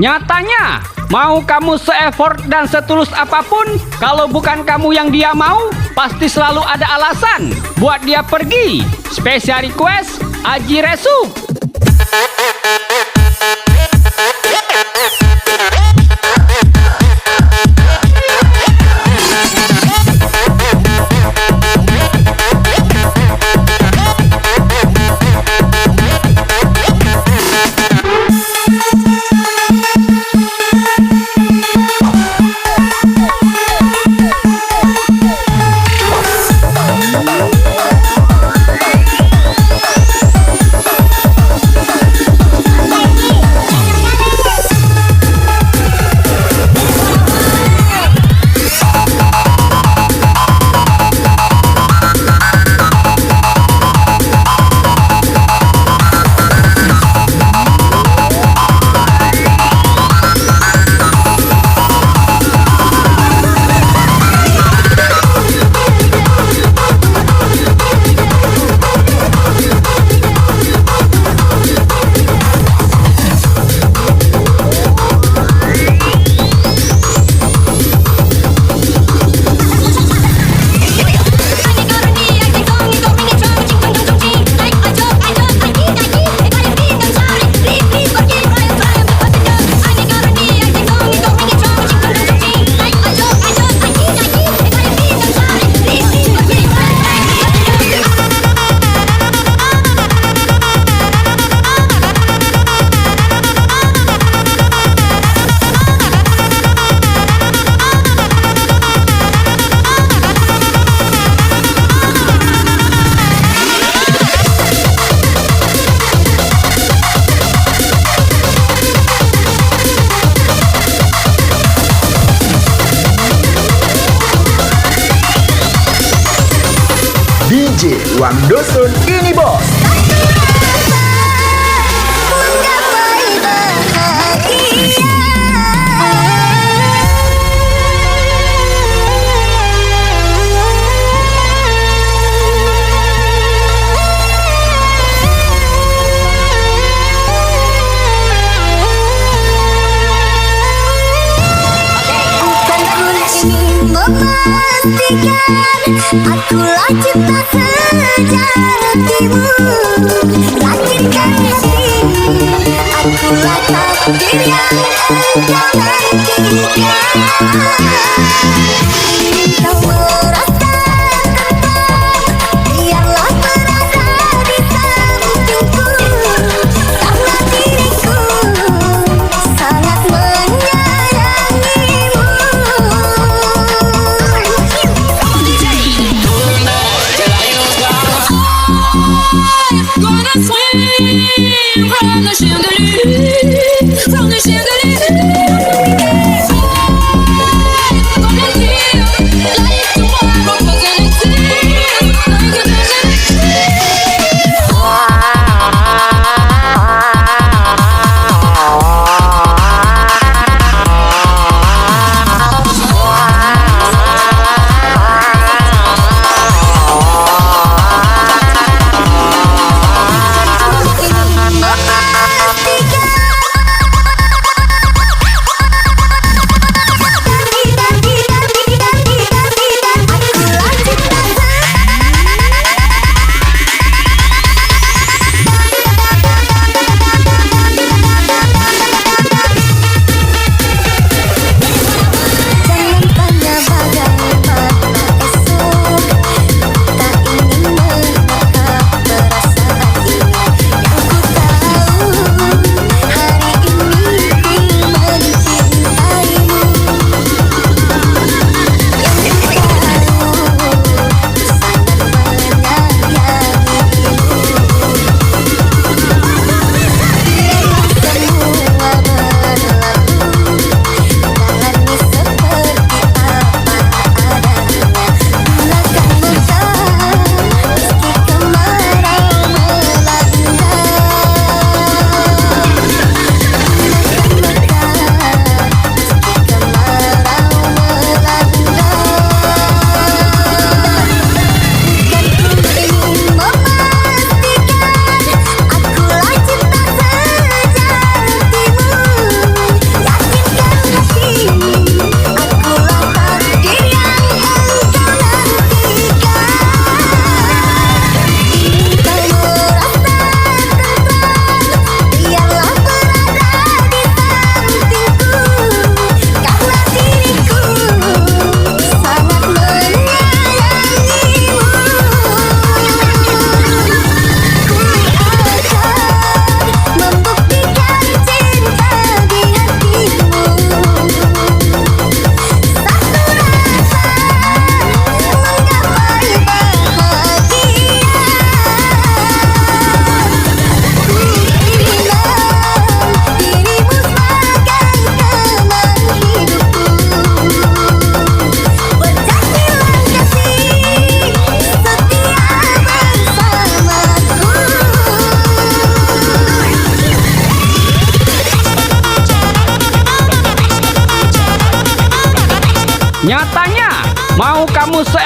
Nyatanya, mau kamu se-effort dan setulus apapun, kalau bukan kamu yang dia mau, pasti selalu ada alasan buat dia pergi. Special request, Aji Resup. DJ Wang Dosun ini bos. Akulah cinta sejatimu, yakinkan hati. Akulah takdir yang engkau nantikan. Kau merasakan, biarlah berada di sampingku, karena diriku sangat menyayangimu. Gonna swim from the chandelier, from the chandelier. Gonna live like tomorrow.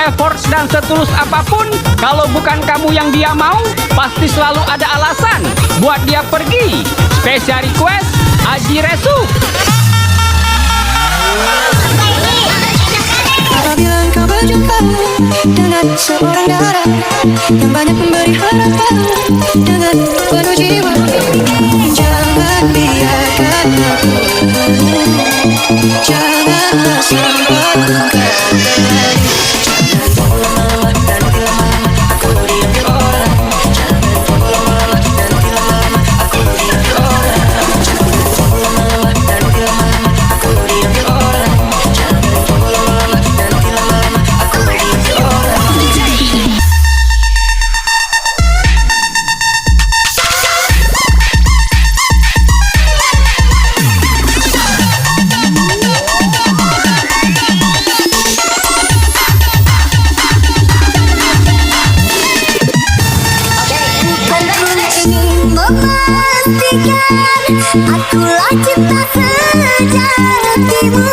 se-effort dan setulus apapun, kalau bukan kamu yang dia mau, pasti selalu ada alasan buat dia pergi. Special request Aji Resu. Apabila engkau berjumpa dengan seorang darah yang banyak memberi harapan dengan penuh jiwa, jangan biarkan aku, janganlah sampai engkau kembali. Jangan lama-lama, nanti lama-lama aku diam di orang. Jangan lama-lama, nanti lama-lama aku diam di orang. Jangan lama-lama, nanti lama-lama aku diam di orang. Akulah cinta sejatimu,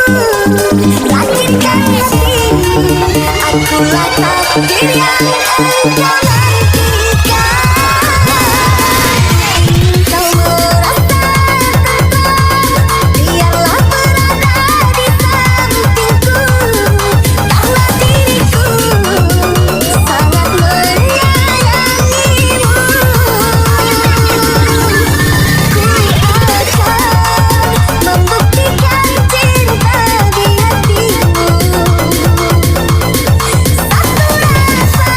yakinkan hati. Akulah takdir yang engkau nantikan. Kau merasakan, biarlah berada di sampingku, karena diriku sangat menyayangimu. Membuktikan cinta di hatimu. Satu rasa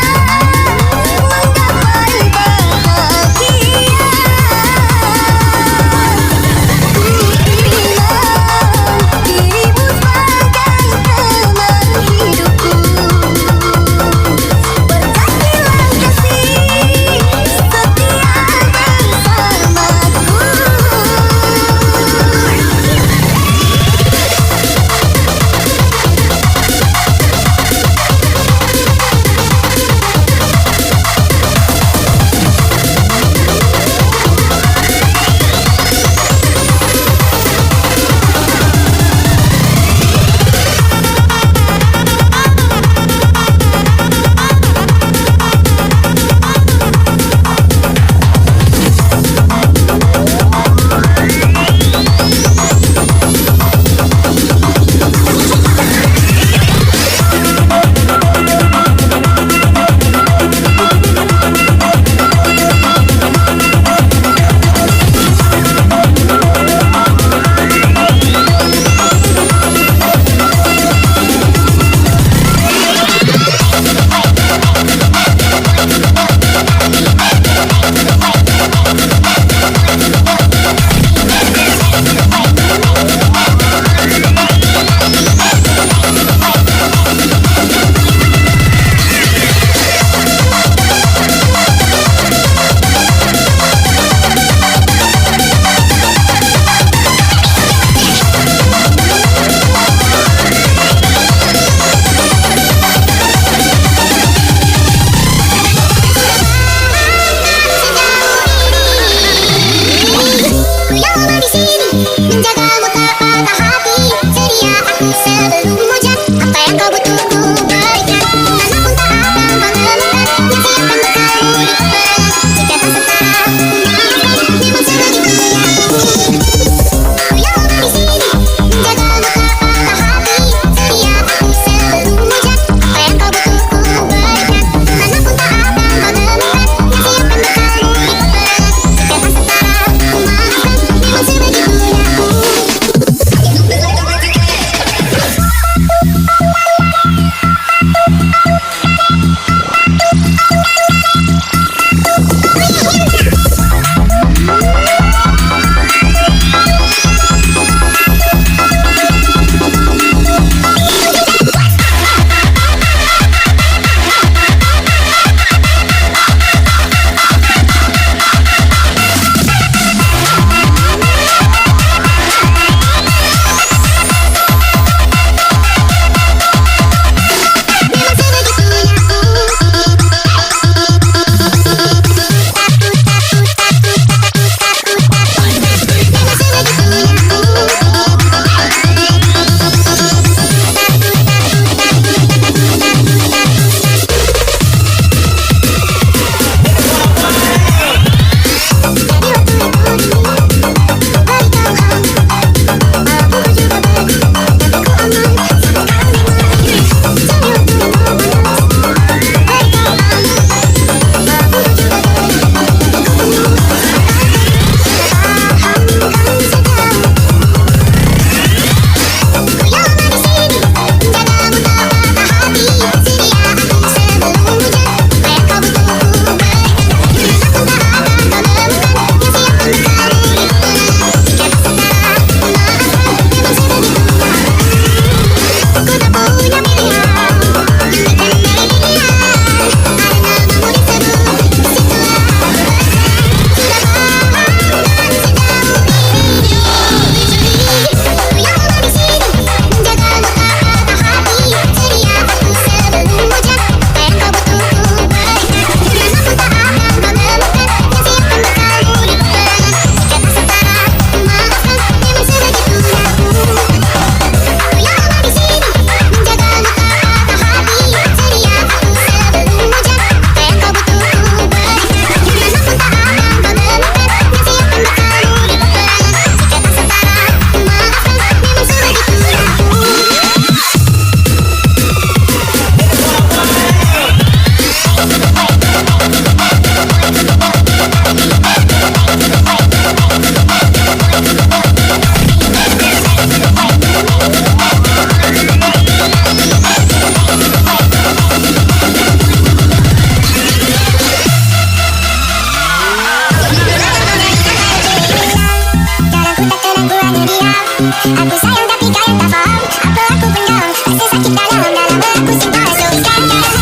Aku sayang tapi kalian tak paham. Apa aku pendam, rasa sakit dalam aku simpan. So sekarang dalam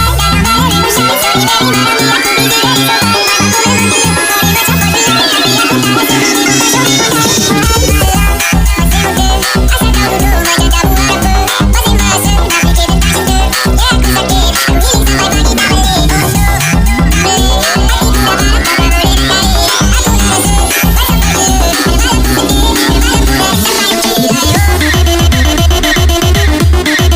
dirimu shine. Sorry dari mana ni aku busy dari so far. Aku memang sorry macam kau tidak hati aku tak rasa. Asal kau duduk macam tak buat apa. Masih masa nak fikir tentang cinta. Ya aku sakit, aku healing sampai pagi tak boleh. Oh no, hati ku dah marah tak boleh dikari. Aku dah rasa macam kau je. Malam ku sedih, malam ku dah sampai uji layu.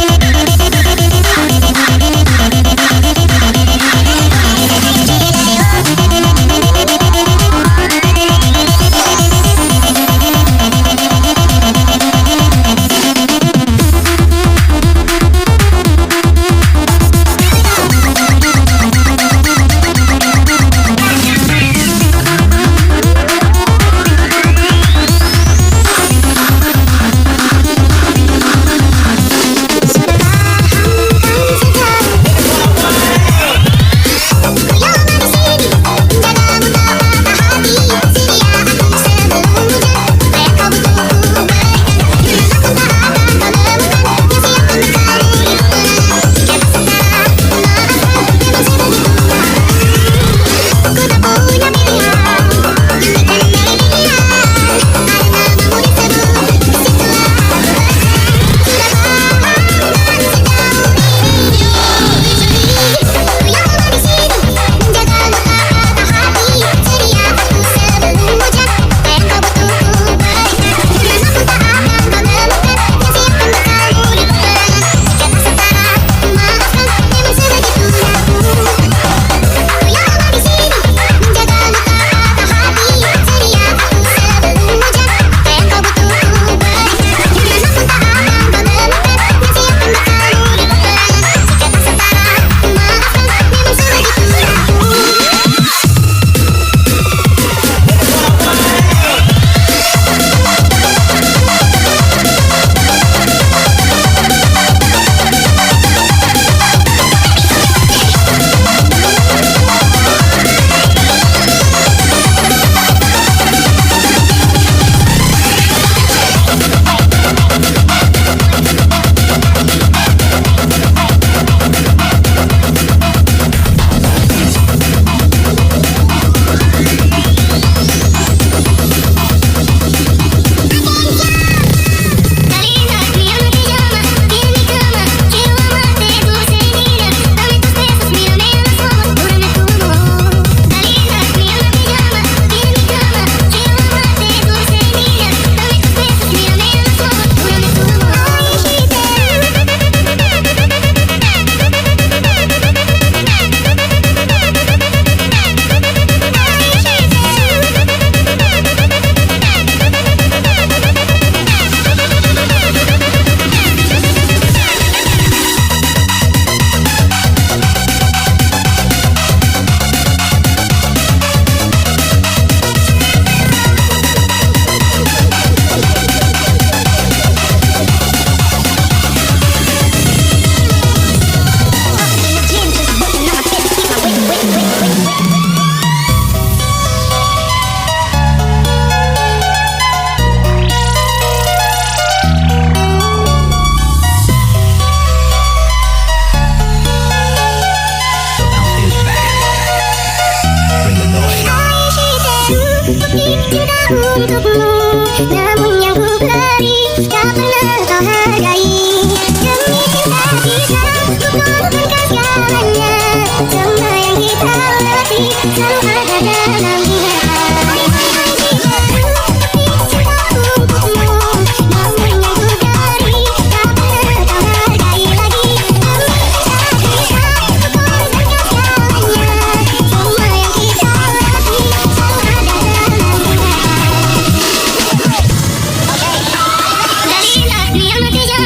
Namun yang ku beri tak pernah kau hargai. Demi cinta kita ku korbankan segalanya. Semua yang kita latih selalu ada dalamnya. Namun yang ku beri tak pernah kau hargai lagi. Demi cinta kita ku korbankan segalanya. Semua yang kita latih selalu ada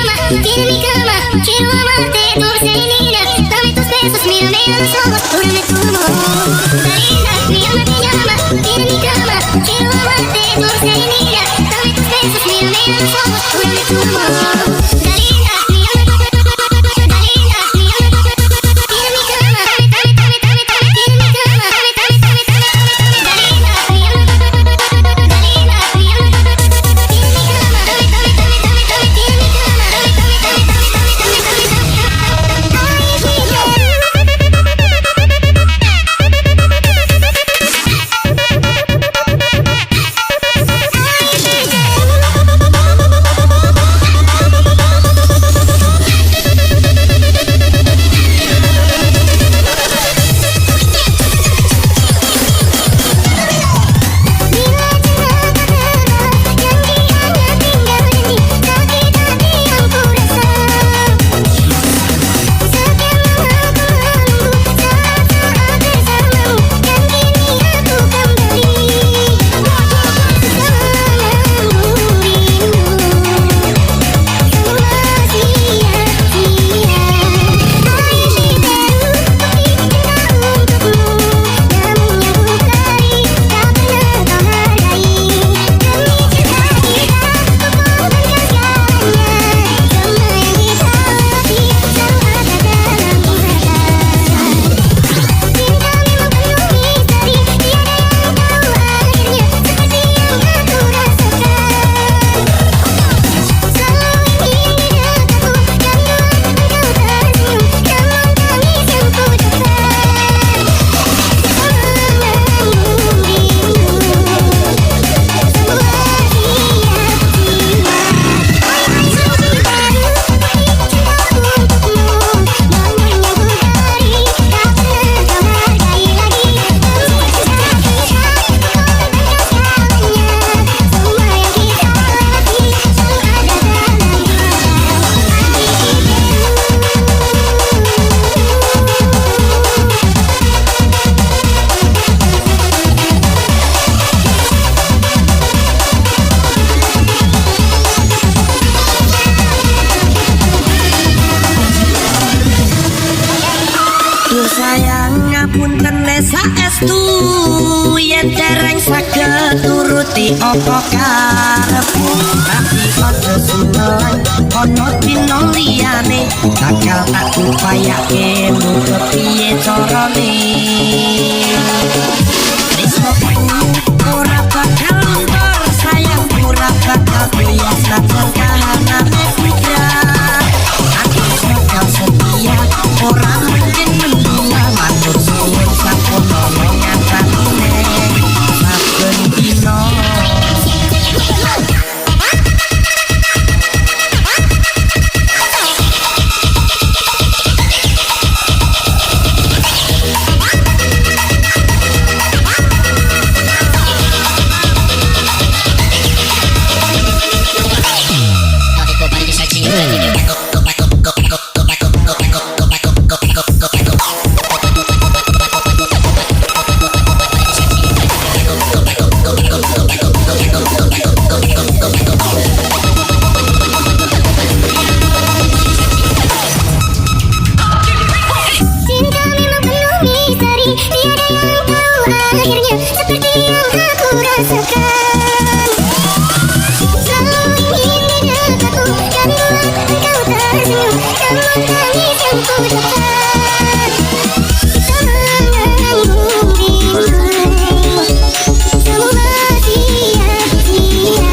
dalamnya. Tiene mi cama, quiero amarte dulce y niña. Dame tus besos, mírame a los ojos, júrame tu amor. Linda, mi alma te llama. Tiene mi cama, quiero amarte dulce y niña. Dame tus besos, mírame a los ojos, júrame tu amor. Linda, mi alma, Linda, mi alma. Tiene mi cama, tiene mi cama, Linda, mi alma, Linda, mi alma. Tiene mi cama, saestu yen dereng saged turuti apa karepku tapi aja sunan ono dino liyane bakal tak upayake nutut piye carane tresnoku ora bakal luntur sayang ora bakal goyah saben kahanane putra aku bakal setia ora mungkin mendua matur suwun sampun omongan tanine saben dino Cinta memang penuh misteri, tiada yang tahu akhirnya seperti yang aku rasakan. Selalu ingin di dekatku dan buat engkau tersenyum, namun tangis yang ku dapat. Tanganmu bimbang, semua sia-sia.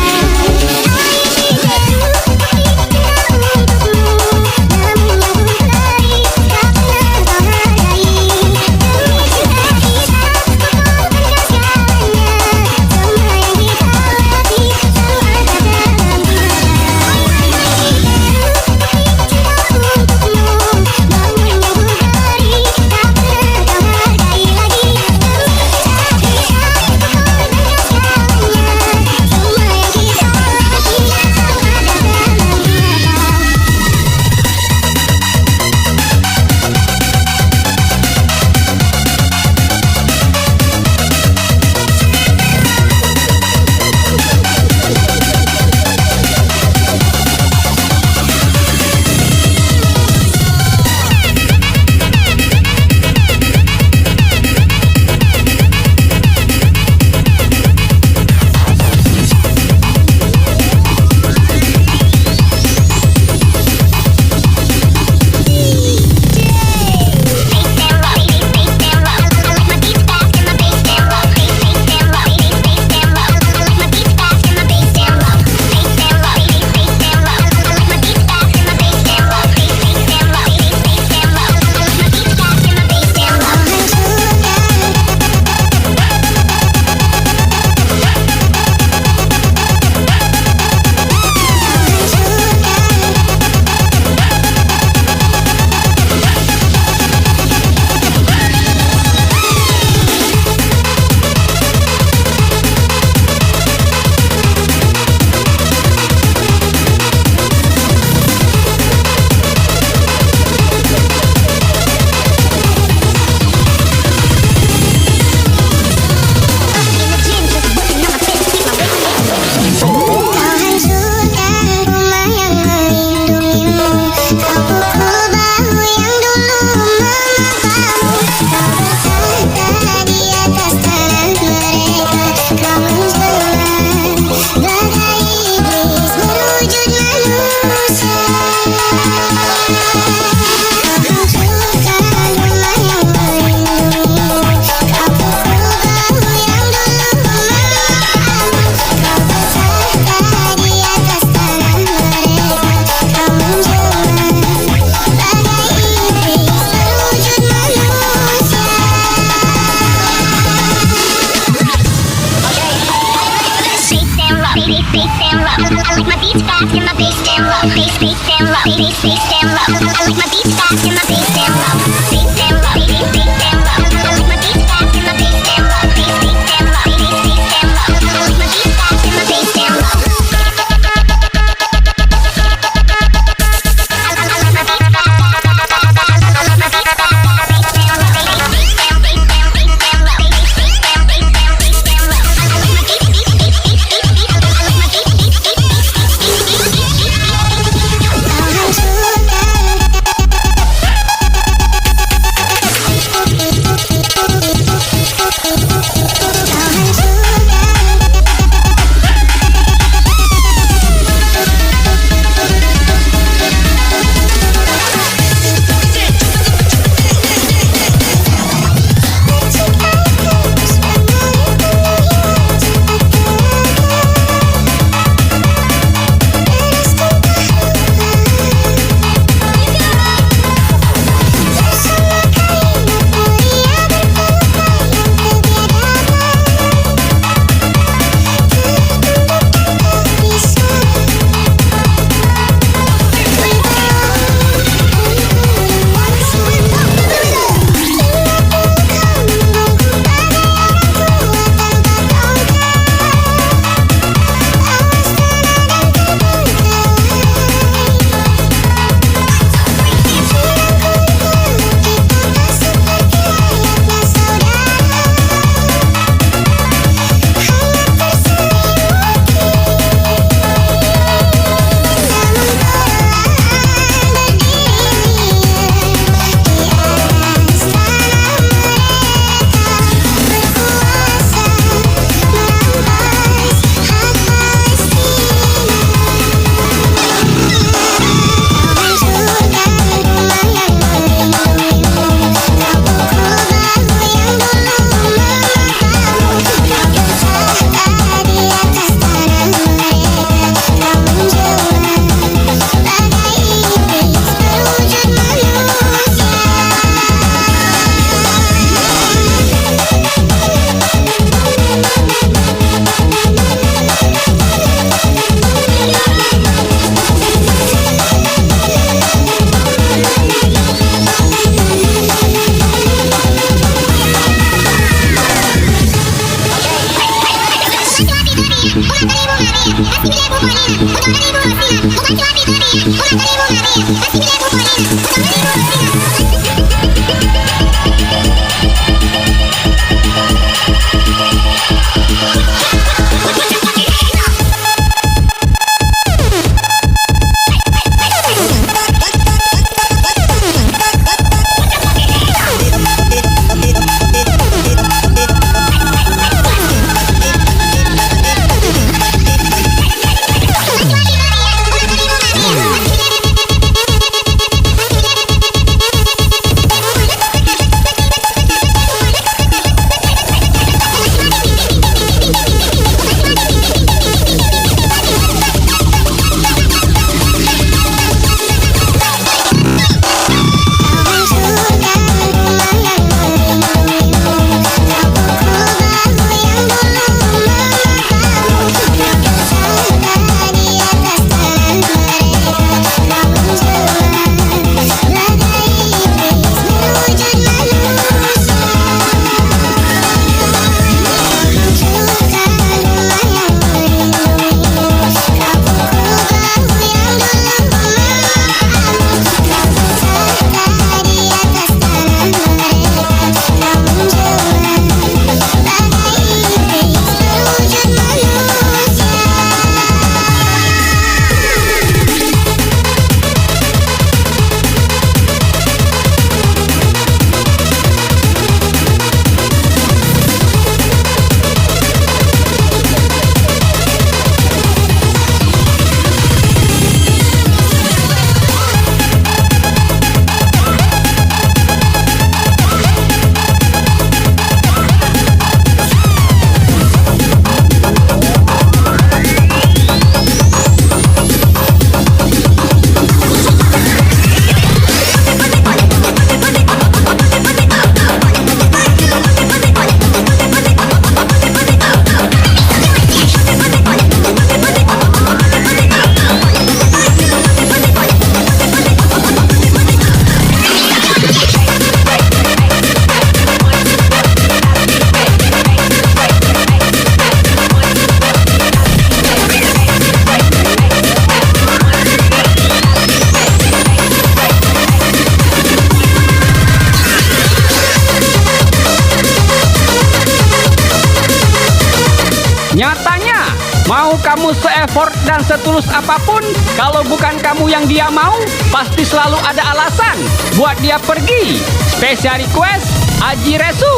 Nyatanya, mau kamu se-effort dan setulus apapun, kalau bukan kamu yang dia mau, pasti selalu ada alasan buat dia pergi. Special request, Aji Resu.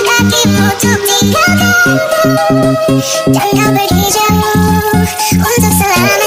Kakimu untuk tinggalkan dan kau pergi jauh untuk selamanya.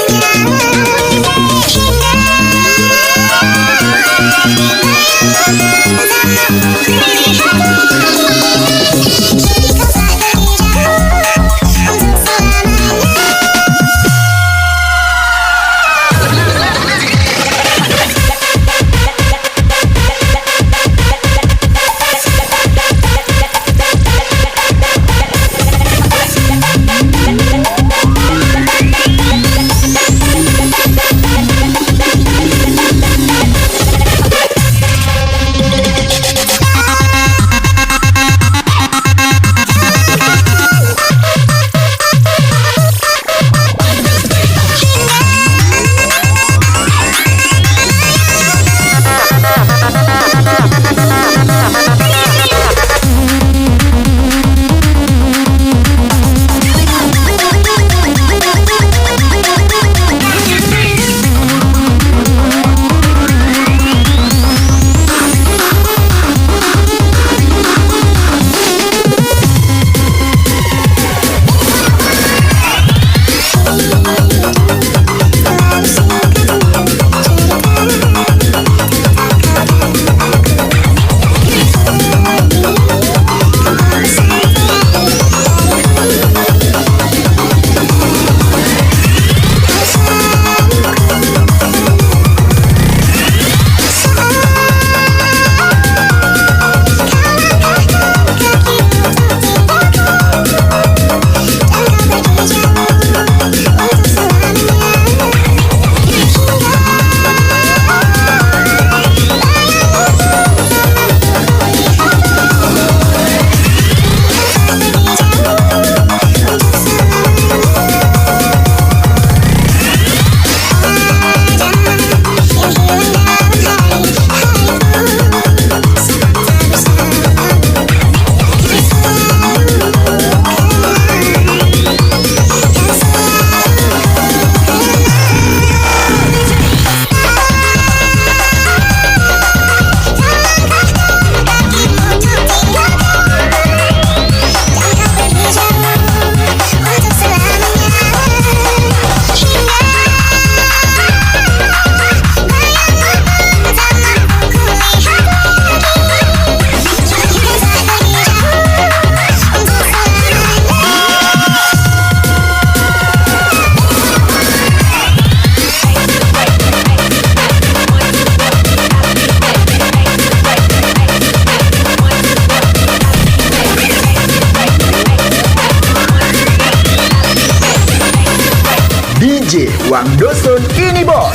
DJ Wang Dosun ini bos.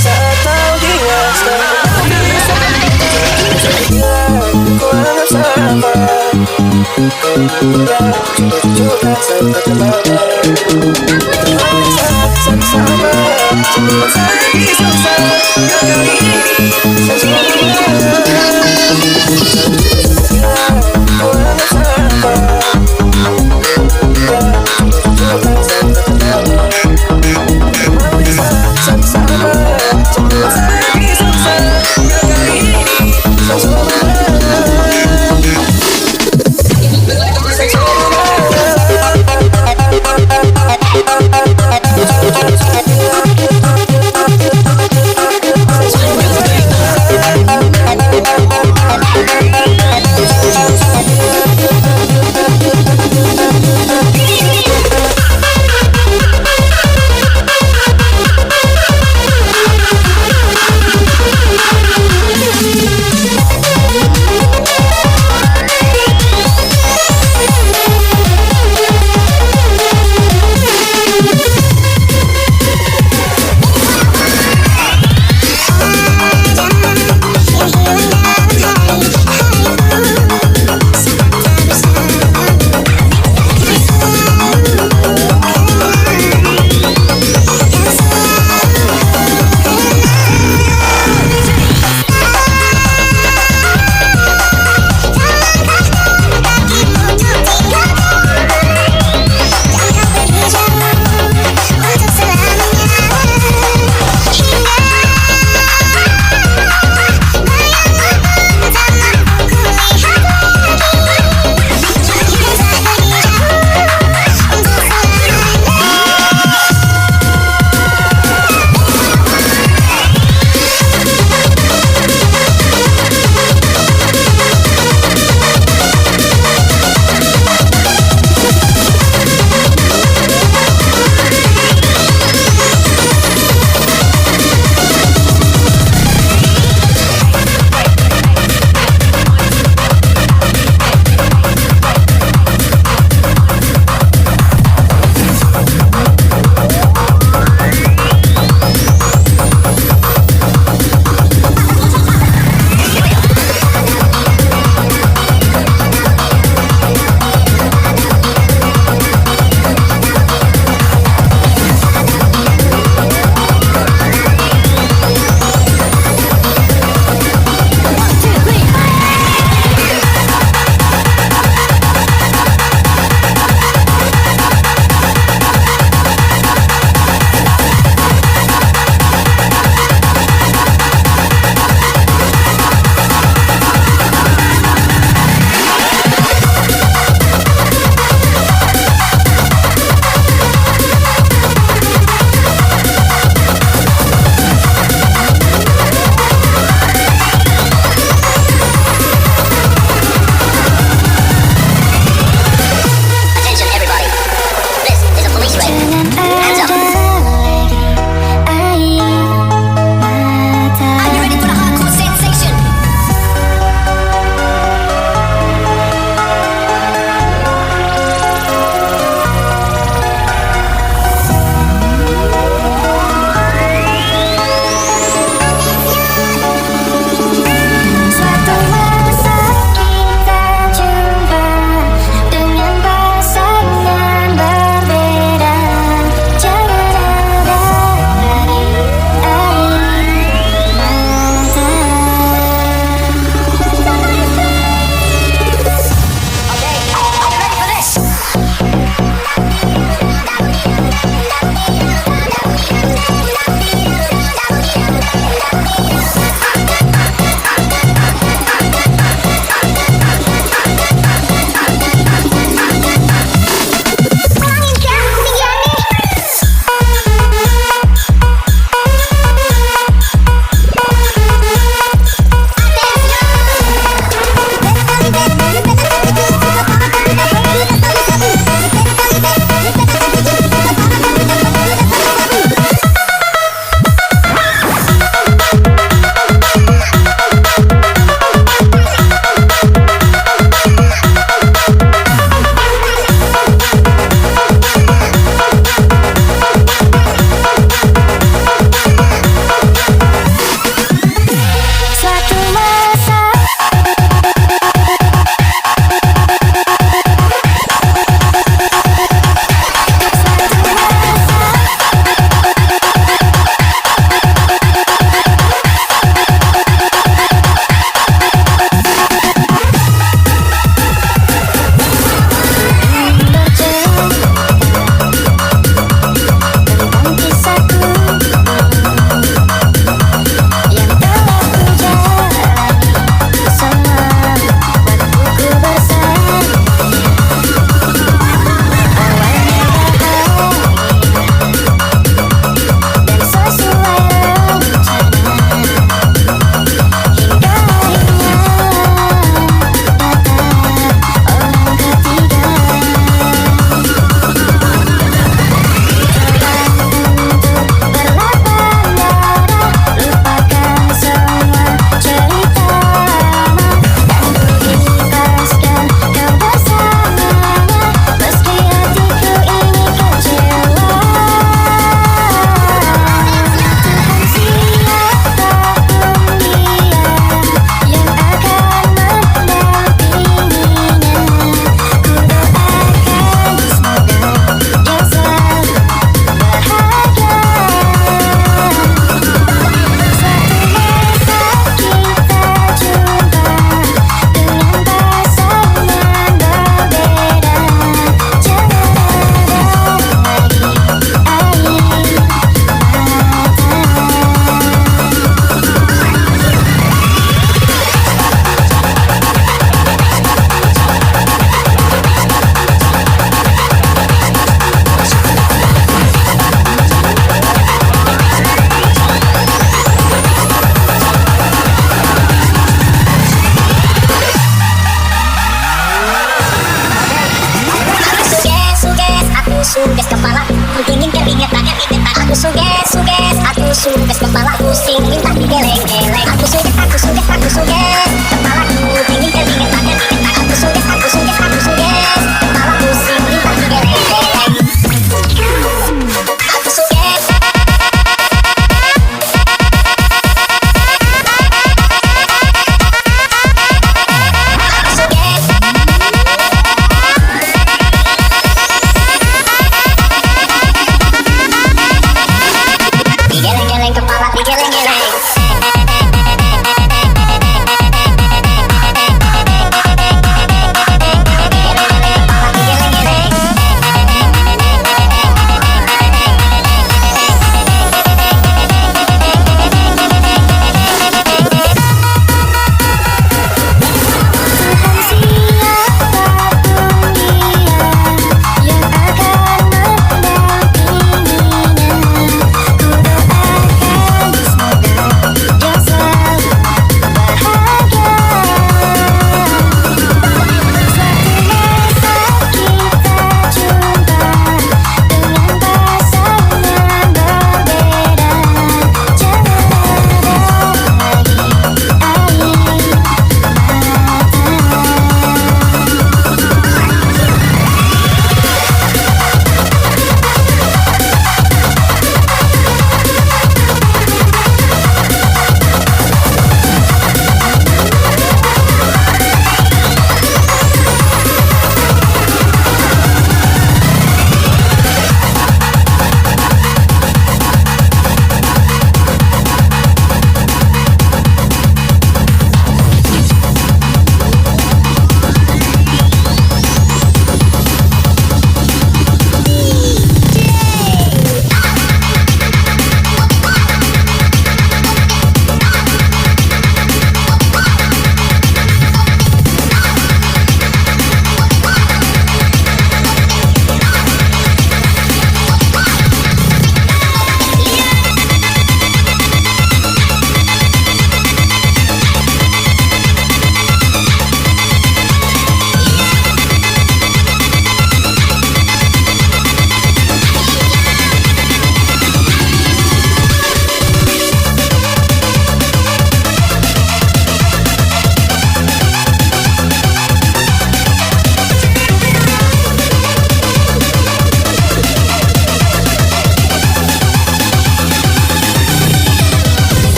Saat tahu dia ku anggap sahabat. Juga sempat terbawa. Sahabat, cuma saya bisa gagal ini. Ku anggap sahabat.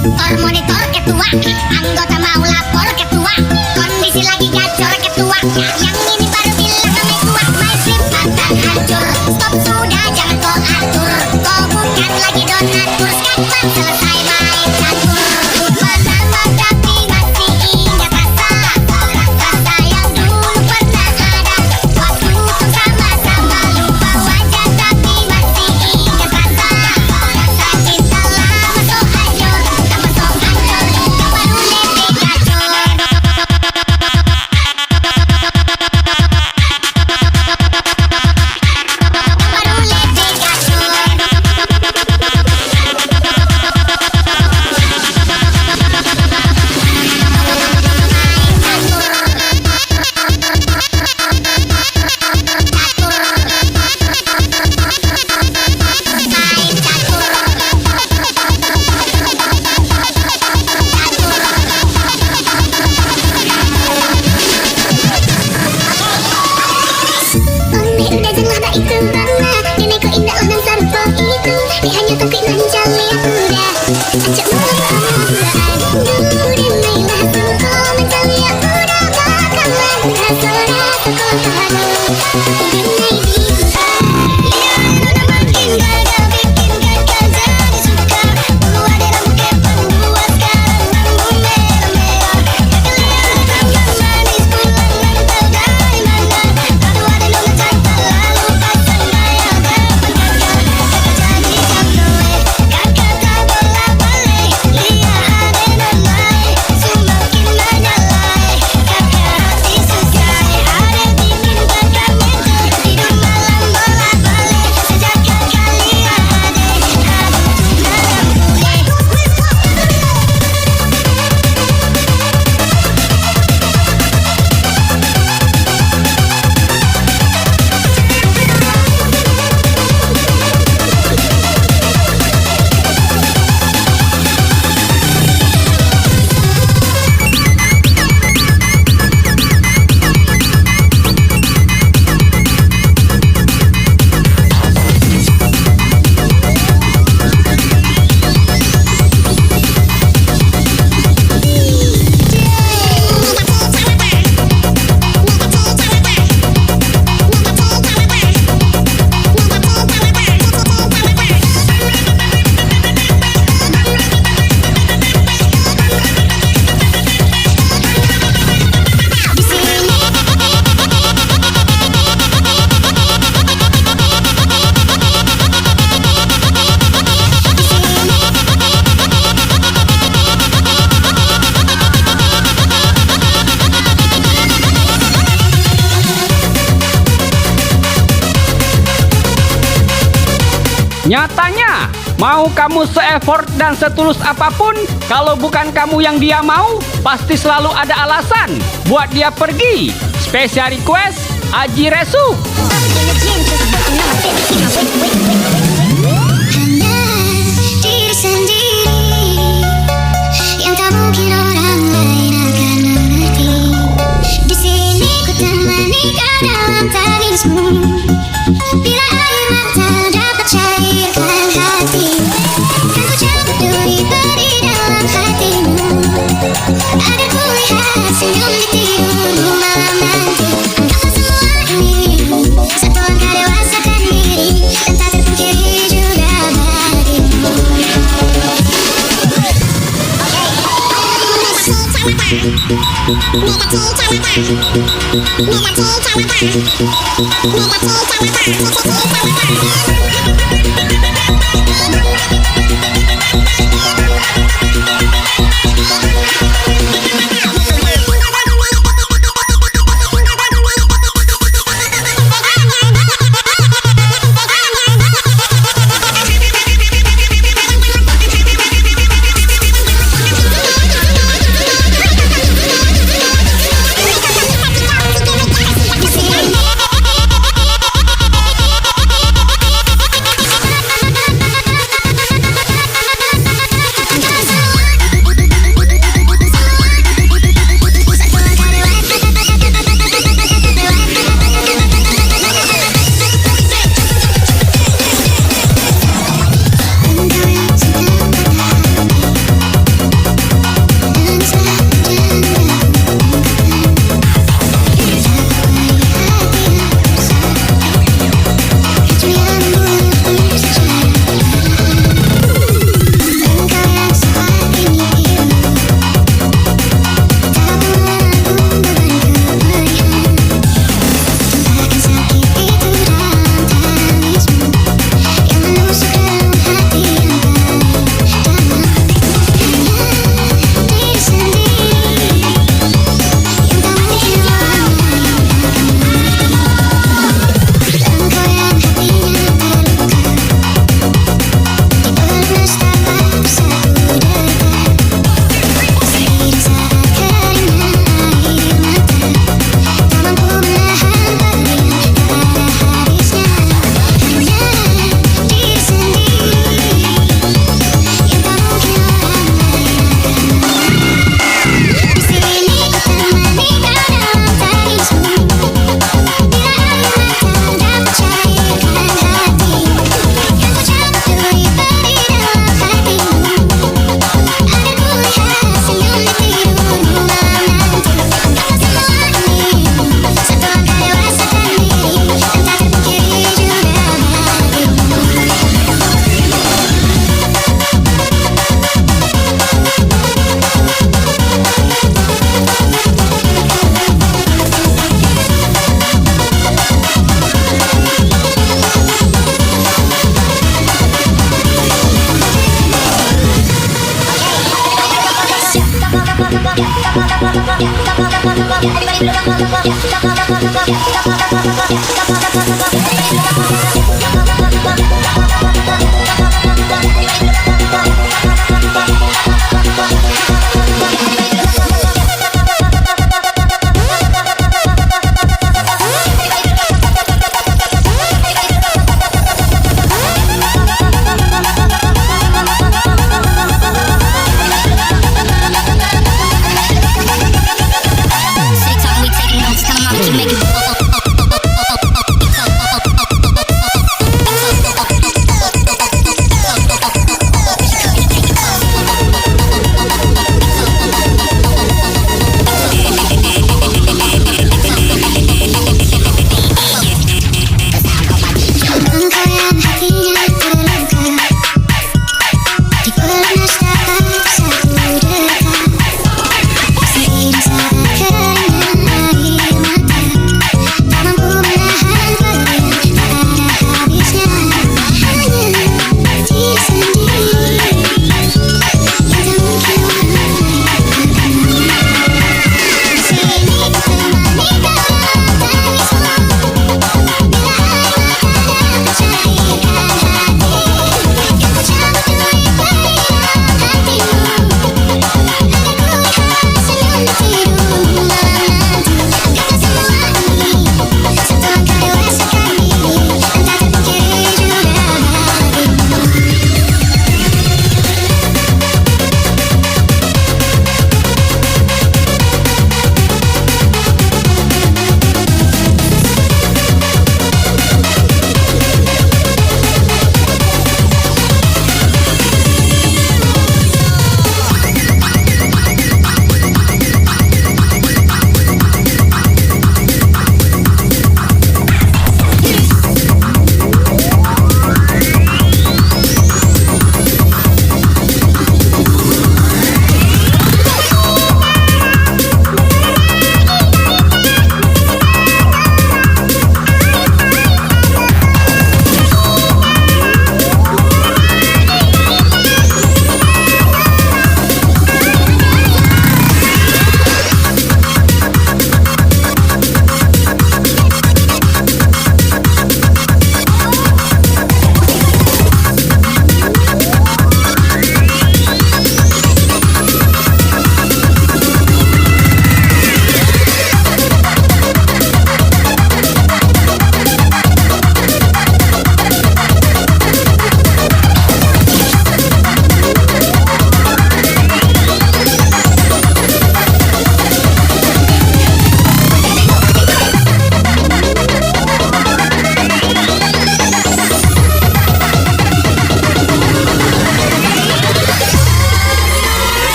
Monitor ketua, anggota mau lapor ketua, kondisi lagi gacor ketua, yang ini baru bilang kami tua, my slip akan hancur, stop sudah jangan kau atur, kau bukan lagi donatur, sekarang selesai main catur, pertama tapi masih ingat rasa yang dulu pernah ada, waktu itu sama-sama lupa wajah tapi masih ingat rasa cinta lama so hancur, tambah so hancur, baru lebih gacor. Udah jenuh tak itu bangga, nenekku indah dan sarpo itu, dia hanya topik manja lihat udah, acak mulut dulu dinailah suko manja lihat udah, bakalan rasora suko tahu, dinai bisa, ya udah makin gagal bikin gagal jadi suka, dulu ada rambut kepang dua sekarang rambut merah-merah, kekelian tambah manis pulang rantau dari mana, aduh ada nona cantik lalu pasang gaya depan kakak, kakak jadi caploe, kakak tak bola-balik, lihat ada namai, semakin menyalai, kakak hati susah, ada bikin kakak mental, tidur malam bola-balik, sejak kakak lihat ada, aduh dalam gue. Nyatanya, mau kamu se-effort dan setulus apapun, kalau bukan kamu yang dia mau, pasti selalu ada alasan buat dia pergi. Special request, Aji Resu. Hanya diri sendiri yang tak mungkin orang lain akan mengerti. Di sini ku temani kau dalam tangismu. Bila air mata dapat cairkan hati, kan ku cabut duri beri dalam hatimu. Agar ku lihat senyum di tidurmu malam nanti. Anggaplah semua ini satu langkah dewasakan diri, dan tak terpungkiri juga bagimu.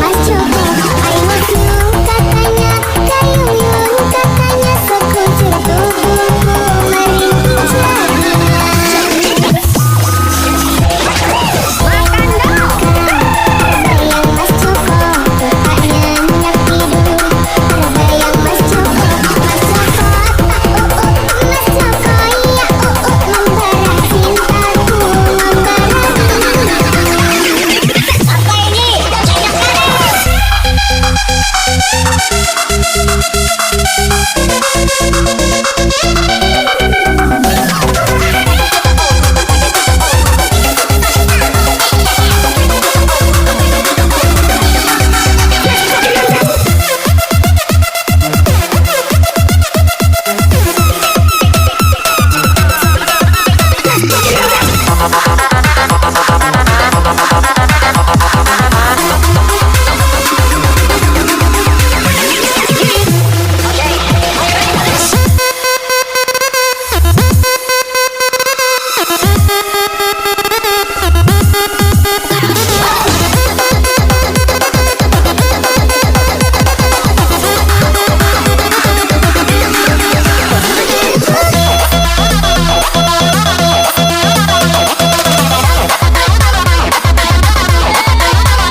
Macho